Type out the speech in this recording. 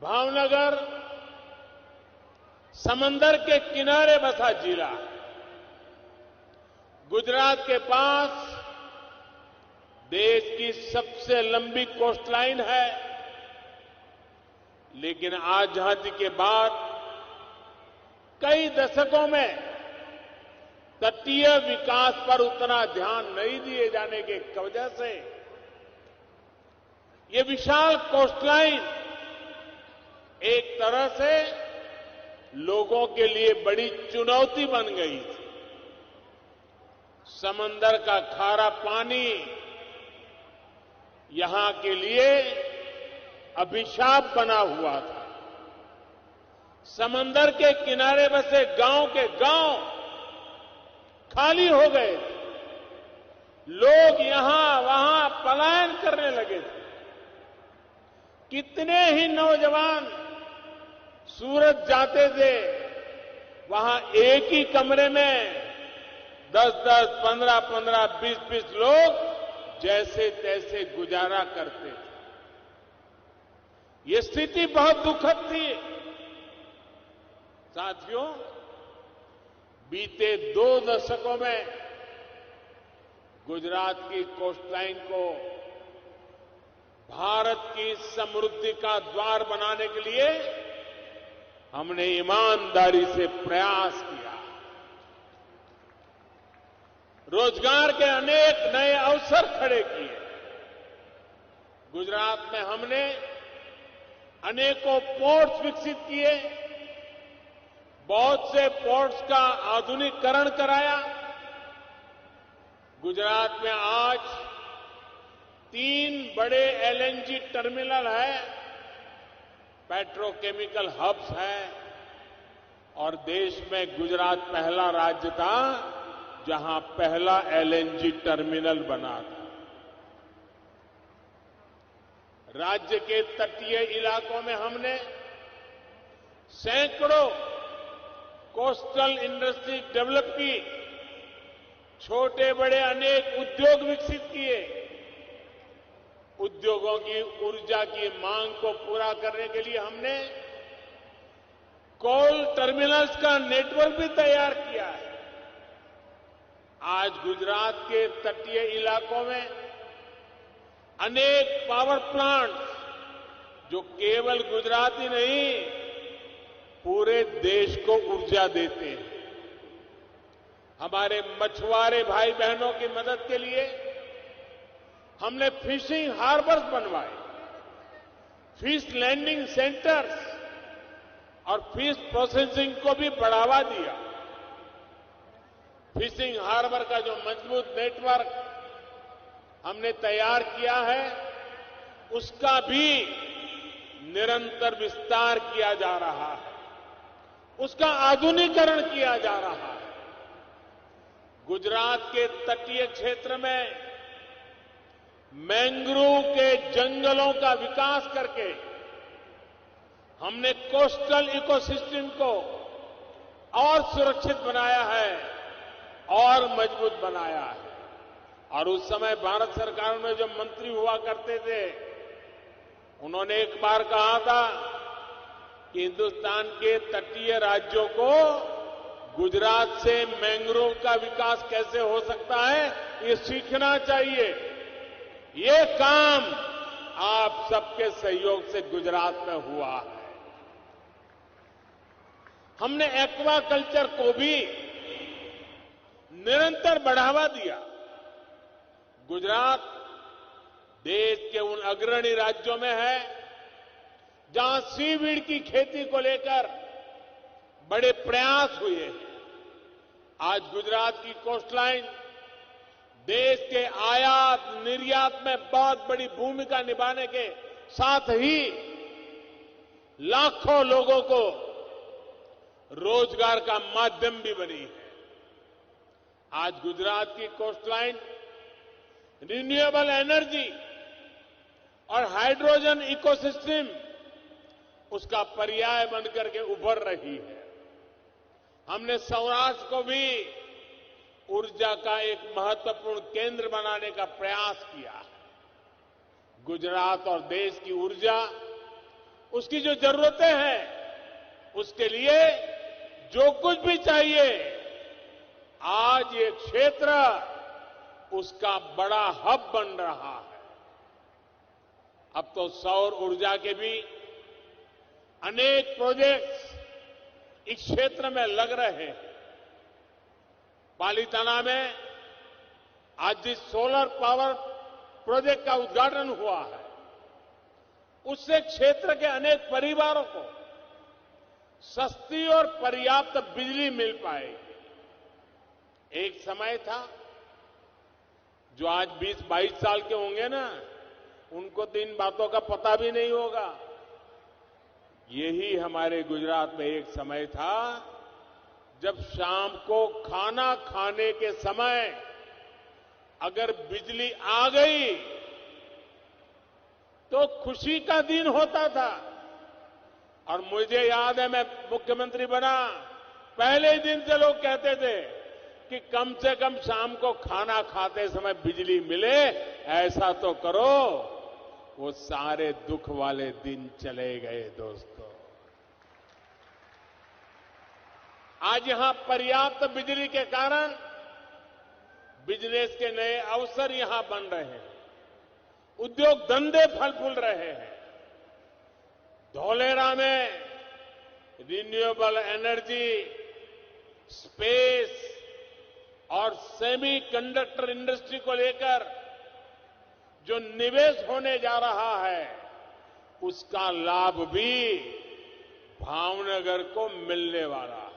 भावनगर समंदर के किनारे बसा जिला, गुजरात के पास देश की सबसे लंबी कोस्टलाइन है, लेकिन आजादी के बाद कई दशकों में तटीय विकास पर उतना ध्यान नहीं दिए जाने की वजह से ये विशाल कोस्टलाइन एक तरह से लोगों के लिए बड़ी चुनौती बन गई थी। समंदर का खारा पानी यहां के लिए अभिशाप बना हुआ था। समंदर के किनारे बसे गांव के गांव खाली हो गए थे। लोग यहां वहां पलायन करने लगे थे। कितने ही नौजवान सूरत जाते थे, वहां एक ही कमरे में 10-10, 15-15, 20-20 लोग जैसे तैसे गुजारा करते थे। ये स्थिति बहुत दुखद थी। साथियों, बीते 2 दशकों में गुजरात की कोस्टलाइन को भारत की समृद्धि का द्वार बनाने के लिए हमने ईमानदारी से प्रयास किया। रोजगार के अनेक नए अवसर खड़े किए। गुजरात में हमने अनेकों पोर्ट्स विकसित किए, बहुत से पोर्ट्स का आधुनिकीकरण कराया। गुजरात में आज 3 बड़े एलएनजी टर्मिनल है, पेट्रोकेमिकल हब्स हैं, और देश में गुजरात पहला राज्य था जहां पहला एलएनजी टर्मिनल बना था। राज्य के तटीय इलाकों में हमने सैकड़ों कोस्टल इंडस्ट्री डेवलप की, छोटे बड़े अनेक उद्योग विकसित किए। उद्योगों की ऊर्जा की मांग को पूरा करने के लिए हमने कोल टर्मिनल्स का नेटवर्क भी तैयार किया है। आज गुजरात के तटीय इलाकों में अनेक पावर प्लांट्स जो केवल गुजरात ही नहीं, पूरे देश को ऊर्जा देते हैं। हमारे मछुआरे भाई बहनों की मदद के लिए हमने फिशिंग हार्बर्स बनवाए, फिश लैंडिंग सेंटर्स और फिश प्रोसेसिंग को भी बढ़ावा दिया। फिशिंग हार्बर का जो मजबूत नेटवर्क हमने तैयार किया है, उसका भी निरंतर विस्तार किया जा रहा है, उसका आधुनिकीकरण किया जा रहा है। गुजरात के तटीय क्षेत्र में मैंग्रोव के जंगलों का विकास करके हमने कोस्टल इकोसिस्टम को और सुरक्षित बनाया है और मजबूत बनाया है। और उस समय भारत सरकार में जो मंत्री हुआ करते थे, उन्होंने एक बार कहा था कि हिंदुस्तान के तटीय राज्यों को गुजरात से मैंग्रोव का विकास कैसे हो सकता है, ये सीखना चाहिए। ये काम आप सबके सहयोग से गुजरात में हुआ है। हमने एक्वा कल्चर को भी निरंतर बढ़ावा दिया। गुजरात देश के उन अग्रणी राज्यों में है जहां सीवीड की खेती को लेकर बड़े प्रयास हुए हैं। आज गुजरात की कोस्टलाइन देश के आयात निर्यात में बहुत बड़ी भूमिका निभाने के साथ ही लाखों लोगों को रोजगार का माध्यम भी बनी है। आज गुजरात की कोस्टलाइन रिन्यूएबल एनर्जी और हाइड्रोजन इकोसिस्टम उसका पर्याय बनकर के उभर रही है। हमने सौराष्ट्र को भी ऊर्जा का एक महत्वपूर्ण केंद्र बनाने का प्रयास किया है। गुजरात और देश की ऊर्जा उसकी जो जरूरतें हैं, उसके लिए जो कुछ भी चाहिए, आज ये क्षेत्र उसका बड़ा हब बन रहा है। अब तो सौर ऊर्जा के भी अनेक प्रोजेक्ट्स इस क्षेत्र में लग रहे हैं। पालीताना में आज जिस सोलर पावर प्रोजेक्ट का उद्घाटन हुआ है, उससे क्षेत्र के अनेक परिवारों को सस्ती और पर्याप्त बिजली मिल पाएगी। एक समय था, जो आज 20-22 साल के होंगे ना, उनको तो इन बातों का पता भी नहीं होगा। यही हमारे गुजरात में एक समय था, जब शाम को खाना खाने के समय अगर बिजली आ गई तो खुशी का दिन होता था। और मुझे याद है, मैं मुख्यमंत्री बना, पहले दिन से लोग कहते थे कि कम से कम शाम को खाना खाते समय बिजली मिले, ऐसा तो करो। वो सारे दुख वाले दिन चले गए दोस्तों। आज यहां पर्याप्त बिजली के कारण बिजनेस के नए अवसर यहां बन रहे हैं, उद्योग धंधे फल फूल रहे हैं। धौलेरा में रिन्यूएबल एनर्जी, स्पेस और सेमी कंडक्टर इंडस्ट्री को लेकर जो निवेश होने जा रहा है, उसका लाभ भी भावनगर को मिलने वाला है।